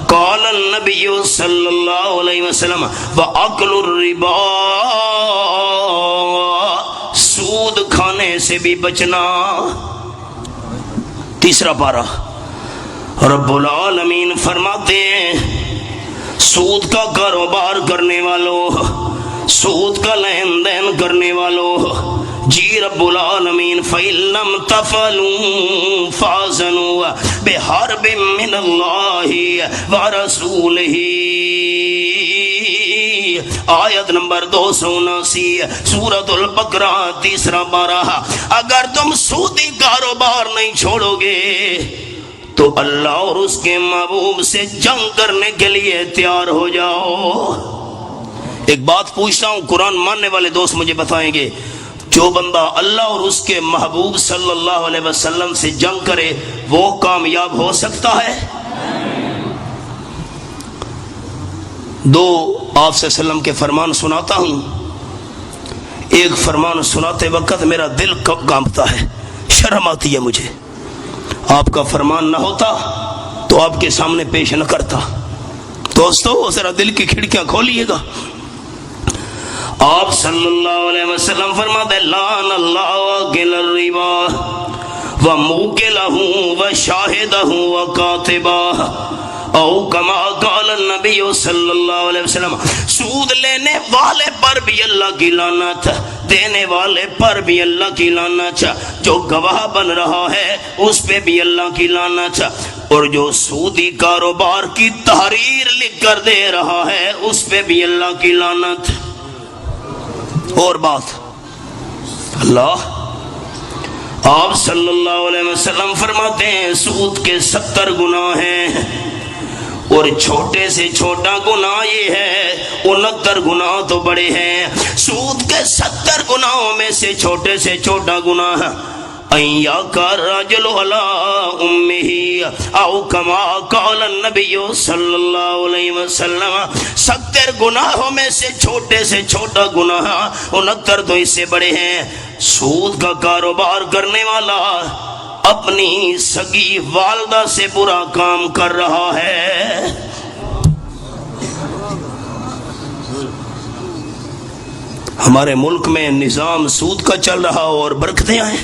قال النبی صلی اللہ علیہ وسلم وَأَكْلُ الرِّبَا، سود کھانے سے بھی بچنا۔ تیسرا پارہ، رب العالمین فرماتے ہیں سود کا کاروبار کرنے والوں، سود کا لین دین کرنے والوں، جی رب العالمین فَإِن لَّمْ تَفْعَلُوا فَأْذَنُوا بِحَرْبٍ مِّنَ اللَّهِ وَرَسُولِهِ، آیت نمبر 279 سورۃ البقرہ تیسرا پارہ۔ اگر تم سودی کاروبار نہیں چھوڑو گے تو اللہ اور اس کے محبوب سے جنگ کرنے کے لیے تیار ہو جاؤ۔ ایک بات پوچھتا ہوں، قرآن ماننے والے دوست مجھے بتائیں گے، جو بندہ اللہ اور اس کے محبوب صلی اللہ علیہ وسلم سے جنگ کرے وہ کامیاب ہو سکتا ہے؟ دو آپ صلی اللہ علیہ وسلم کے فرمان سناتا ہوں۔ ایک فرمان سناتے وقت میرا دل کانپتا ہے، شرم آتی ہے مجھے۔ آپ کا فرمان نہ ہوتا تو آپ کے سامنے پیش نہ کرتا۔ دوستو ذرا دل کی کھڑکیاں کھولیے گا۔ آپ صلی اللہ علیہ وسلم فرماتے لعن اللہ واکل الربا وموکلہ وشاہدہ وکاتبہ، او کما قال النبی صلی اللہ علیہ وسلم، سود لینے والے پر بھی اللہ کی لعنت، دینے والے پر بھی اللہ کی لعنت، جو گواہ بن رہا ہے اس پہ بھی اللہ کی لعنت، اور جو سودی کاروبار کی تحریر لکھ کر دے رہا ہے اس پہ بھی اللہ کی لعنت۔ اور بات اللہ، آپ صلی اللہ علیہ وسلم فرماتے ہیں سود کے 70 گناہ ہیں، اور چھوٹے سے چھوٹا گناہ یہ ہے، 69 گناہ تو بڑے ہیں۔ سود کے 70 گناہوں میں سے چھوٹے سے چھوٹا گناہ الرجل علی امہ او کما قال النبی صلی اللہ علیہ وسلم، 70 گناہوں میں سے چھوٹا گناہ 69 تو اس سے بڑے ہیں۔ سود کا کاروبار کرنے والا اپنی سگی والدہ سے برا کام کر رہا ہے۔ ہمارے ملک میں نظام سود کا چل رہا اور برکتیں آئیں۔